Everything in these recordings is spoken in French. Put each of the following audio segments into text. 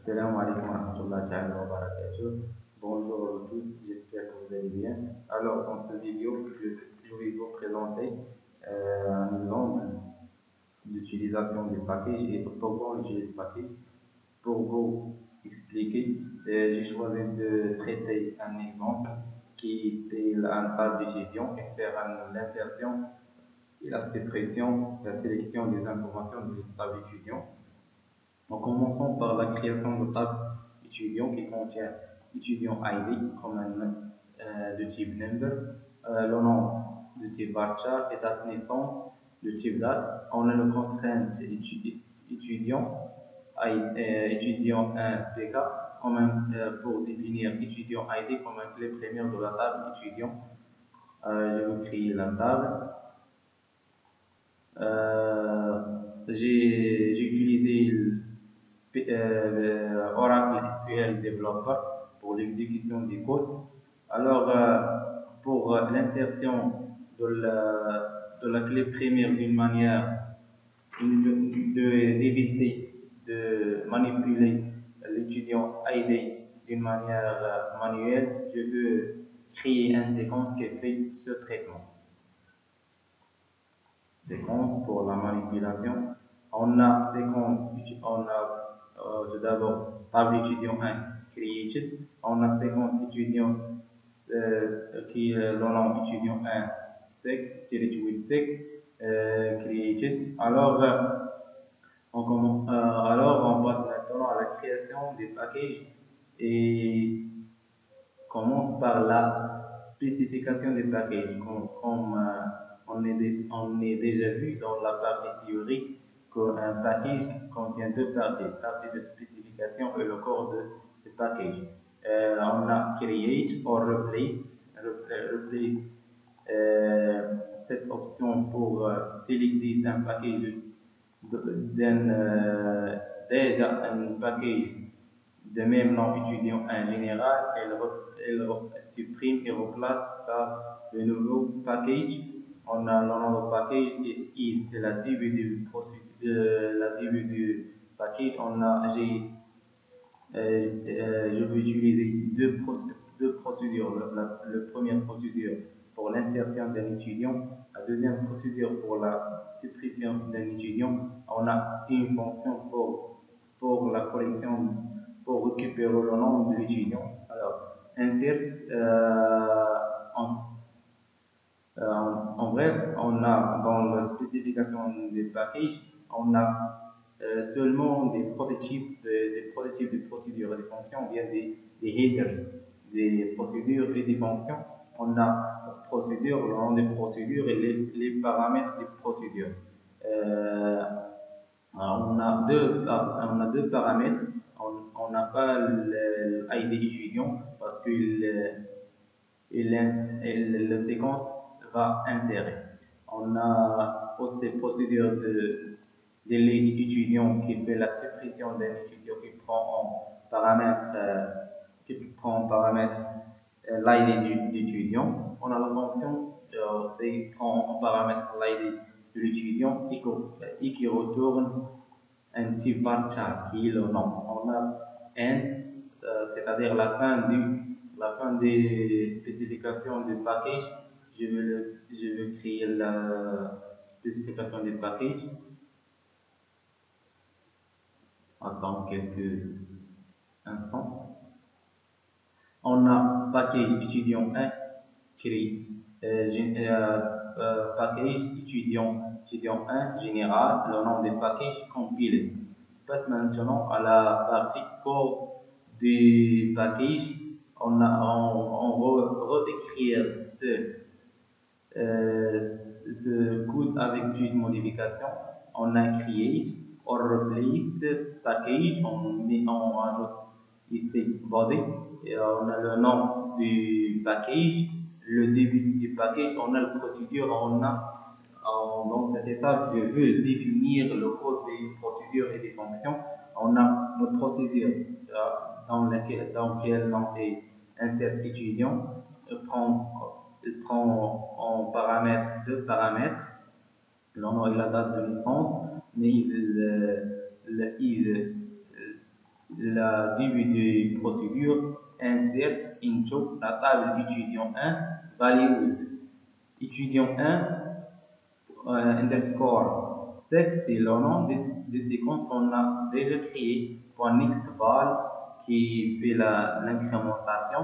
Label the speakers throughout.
Speaker 1: Assalamu alaikum wa rahmatullahi ta'ala wa barakatuh. Bonjour à tous, j'espère que vous allez bien. Alors, dans cette vidéo, je vais vous présenter un exemple d'utilisation des packages et pourquoi on utilise package. Pour vous expliquer, j'ai choisi de traiter un exemple qui était un table d'étudiant et faire l'insertion et la suppression, la sélection des informations de table d'étudiant. En commençant par la création de table étudiant qui contient étudiant ID comme de type number, le nom de type varchar et date naissance de type date. On a le constraint étudiant, étudiant 1 PK pour définir étudiant ID comme un clé première de la table étudiant. Je vais créer la table. J'ai utilisé Oracle SQL Developer pour l'exécution des codes. Alors, pour l'insertion de la clé première d'une manière d'éviter de manipuler l'étudiant ID d'une manière manuelle, je veux créer une séquence qui fait ce traitement. Séquence pour la manipulation. On a séquence, on a tout d'abord table étudiant 1 created, on a séquence étudiant qui est le nom étudiant 1 sec, created. Alors, on passe maintenant à la création des packages et commence par la spécification des packages. Comme on est déjà vu dans la partie théorique qu'un package contient deux parties, partie de spécification et le corps de package. On a create or replace, cette option pour s'il existe un package déjà un package de même nom étudiant en général, elle supprime et remplace par le nouveau package. On a le nom de package et is, c'est la début du package. Je vais utiliser deux procédures. La première procédure pour l'insertion d'un étudiant, la deuxième procédure pour la suppression d'un étudiant. On a une fonction pour la collection, pour récupérer le nom de l'étudiant. Alors, insert, en bref, on a dans la spécification des packages, on a seulement des prototypes de procédures et des fonctions, ou bien des headers, des procédures et des fonctions. On a procédure, le nom des procédures et les paramètres des procédures. On a deux paramètres. On n'a pas l'ID étudiant parce que la séquence va insérer. On a aussi procédure de l'étudiant qui fait la suppression d'un étudiant qui prend en paramètre l'ID d'étudiant. On a la fonction aussi prend en paramètre l'ID de l'étudiant et qui retourne un type varchar qui est le nom. On a end, c'est-à-dire la fin des spécifications du package. Je vais créer la spécification du package. Attends quelques instants. On a package étudiant 1 créé. Package étudiant 1 général, le nom des packages compilé. On passe maintenant à la partie code du package. On redécrire ce code avec une modification. On a create or replace package, on ajoute ici body, et on a le nom du package, le début du package, on a la procédure, dans cette étape, je veux définir le code des procédures et des fonctions. On a notre procédure dans laquelle on est insert étudiant, il prend en paramètre deux paramètres, le nom et la date de naissance, mais le début de procédure, insert into la table d'étudiant 1 values. Étudiant 1 underscore sexe, c'est le nom de séquence qu'on a déjà créé pour nextval qui fait l'incrémentation.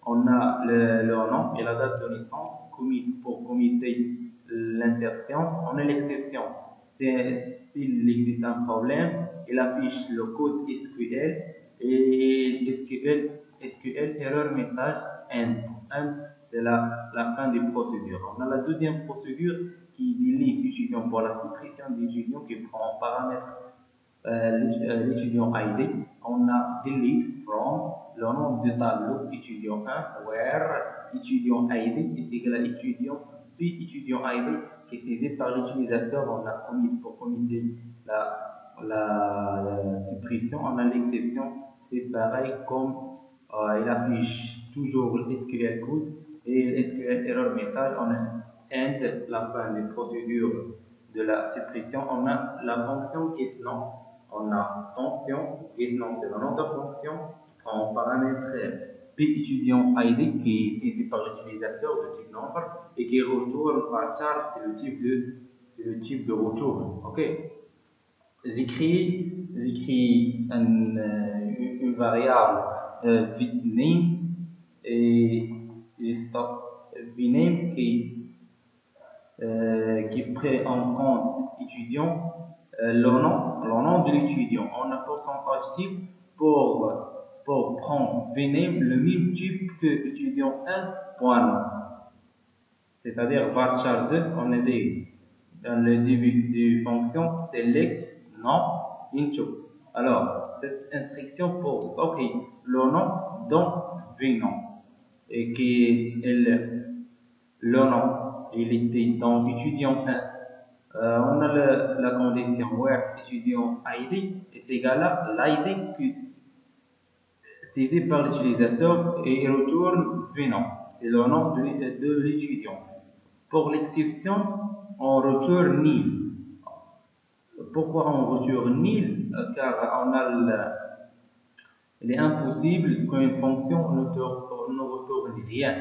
Speaker 1: On a le nom et la date de naissance pour commuter l'insertion. On a l'exception. S'il existe un problème, il affiche le code SQL et SQL erreur message end. End, c'est la fin des procédures. On a la deuxième procédure qui delete étudiant pour la suppression d'étudiants qui prend en paramètre l'étudiant ID. On a delete from le nom de tableau étudiant 1 where étudiant ID est égal à étudiant puis étudiant ID qui est saisi par l'utilisateur. On a pour communiquer la suppression. On a l'exception, c'est pareil comme il affiche toujours le SQL code et SQL error message. On a end la fin des procédures de la suppression. On a la fonction getNom. On a fonction getNom, c'est le nom de la fonction en paramètre p étudiant ID qui est saisi par l'utilisateur de type number et qui retourne par char, c'est le type de retour. Ok. J'écris une variable name et je stop vname qui prend en compte étudiant le nom de l'étudiant. On a pourcentage type pour prendre vname le même type que étudiant 1 point. C'est-à-dire varchar 2, on est dans le début de fonction select nom into. Alors, cette instruction pose OK le nom dans vnom et qui est le nom, il était dans étudiant 1. On a la condition where étudiant ID est égal à l'ID que saisi par l'utilisateur et il retourne vnom, c'est le nom de l'étudiant. Pour l'exception, on retourne nil. Pourquoi on retourne nil? Car il est impossible qu'une fonction ne retourne rien.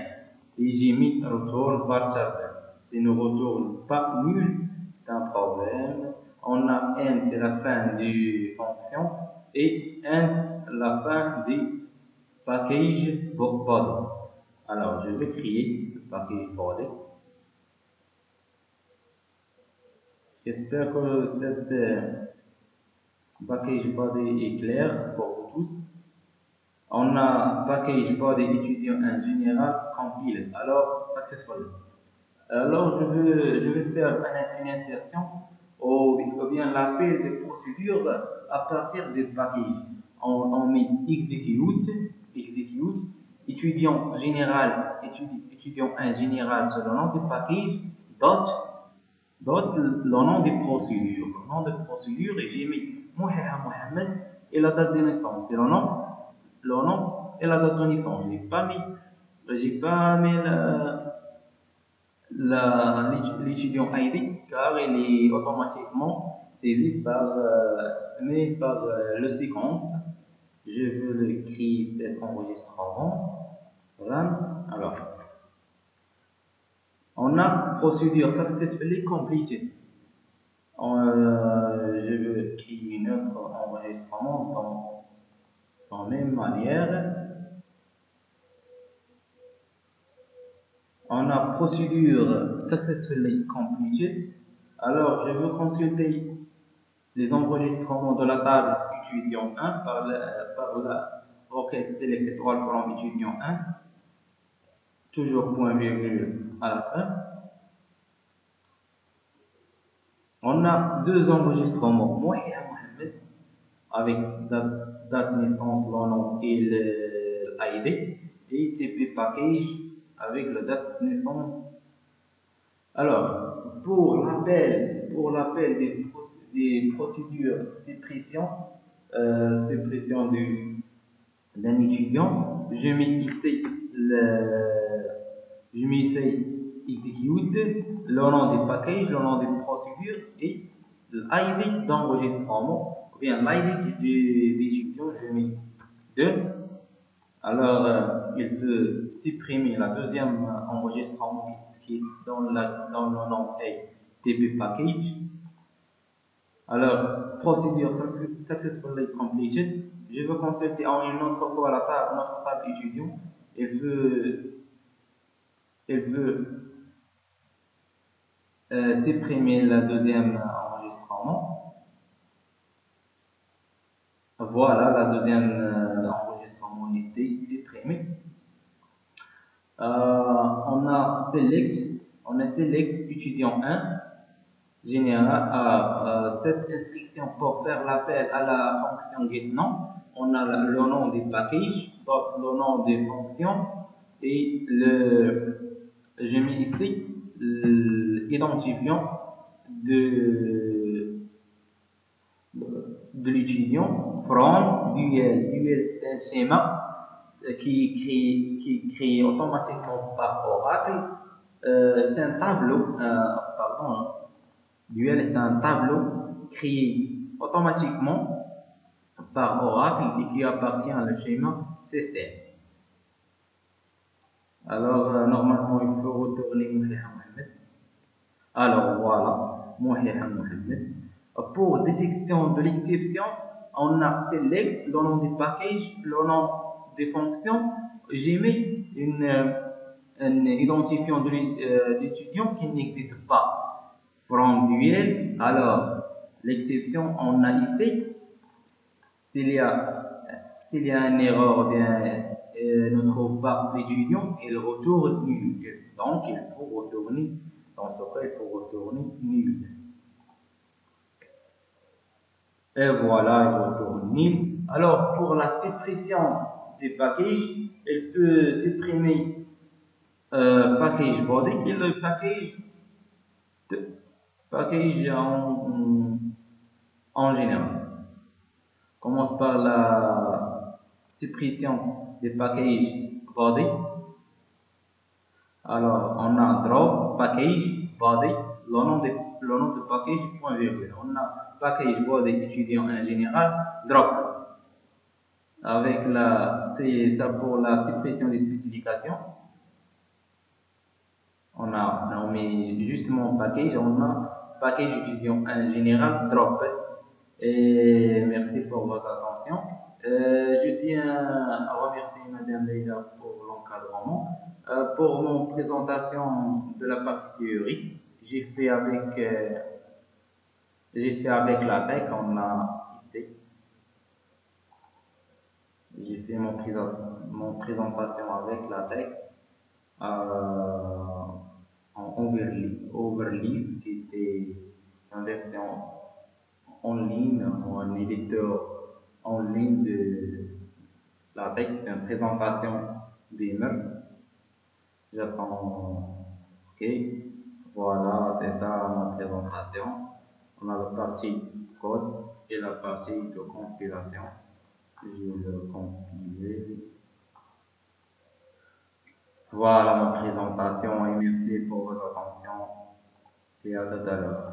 Speaker 1: Et j'ai mis retourne varchar. Si ne retourne pas nul, c'est un problème. On a n, c'est la fin de fonction, et n, la fin du package body. Alors, je vais créer le package body. J'espère que cette package body est clair pour vous tous. On a package body étudiant en général compilé. Alors, successful. Alors, je vais faire une insertion ou bien l'appel des procédures à partir des packages. On met execute, étudiant général, étudiant en général sur le nom du package, dot le nom des procédures. Le nom de procédure et j'ai mis Mohamed et la date de naissance. C'est le nom et la date de naissance. J'ai pas mis l'étudiant ID car il est automatiquement saisi par le séquence. Je veux le créer cet enregistrement. Run. Alors, on a procédure successfully completed. Je veux créer un autre enregistrement dans la même manière. On a procédure successfully completed. Alors, je veux consulter les enregistrements de la table étudiant 1 par la requête select étoile from étudiant 1. Toujours point virgule à la fin. On a deux enregistrements, Mohamed avec date naissance, le nom et l'ID, et TP package avec la date naissance. Alors, pour l'appel des procédures suppression d'un étudiant, je mets ici execute, le nom des packages, le nom des procédures et l'ID d'enregistrement, bien l'ID d'étudiant, je mets 2. Alors, il veut supprimer la deuxième enregistrement qui est dans le nom est TP package. Alors, procédure successfully completed. Je veux consulter en une autre fois notre table étudiant. Il veut supprimer le deuxième enregistrement. Voilà, la deuxième enregistrement était supprimé. On a select étudiant 1 général à cette instruction pour faire l'appel à la fonction getNom. On a le nom des packages, le nom des fonctions et j'ai mis ici l'identifiant de l'étudiant from duel. Duel, c'est un schéma qui est créé automatiquement par Oracle. C'est un tableau, pardon, Duel est un tableau créé automatiquement par Oracle et qui appartient à le schéma système. Alors, normalement, il faut retourner Mouhiha Mohamed. Alors, voilà, Mouhiha Mohamed. Pour détection de l'exception, on a select le nom des packages, le nom des fonctions. J'ai mis un identifiant d'étudiant qui n'existe pas. From duel, alors l'exception, on a ici, s'il y a une erreur, bien, ne trouve pas l'étudiant, il retourne nul. Donc, il faut retourner, dans ce cas, il faut retourner nul. Et voilà, il retourne nul. Alors, pour la suppression des packages, il peut supprimer package body et le package en général. Commence par la suppression des packages body. Alors, on a drop package body, le nom de package, point virgule. On a package body étudiant en général, drop. C'est ça pour la suppression des spécifications. On met justement package, on a package étudiant en général, drop. Et merci pour votre attention. Je tiens à remercier Madame Leila pour l'encadrement. Pour mon présentation de la partie théorique, j'ai fait avec la tech, on a ici. J'ai fait mon présentation avec la tech en overlay, qui était une version en ligne, ou un éditeur en ligne de la tech. C'est une présentation d'immeuble. J'attends. Ok, voilà, c'est ça ma présentation. On a la partie code et la partie de compilation. Je vais le compiler. Voilà ma présentation et merci pour votre attention et à tout à l'heure.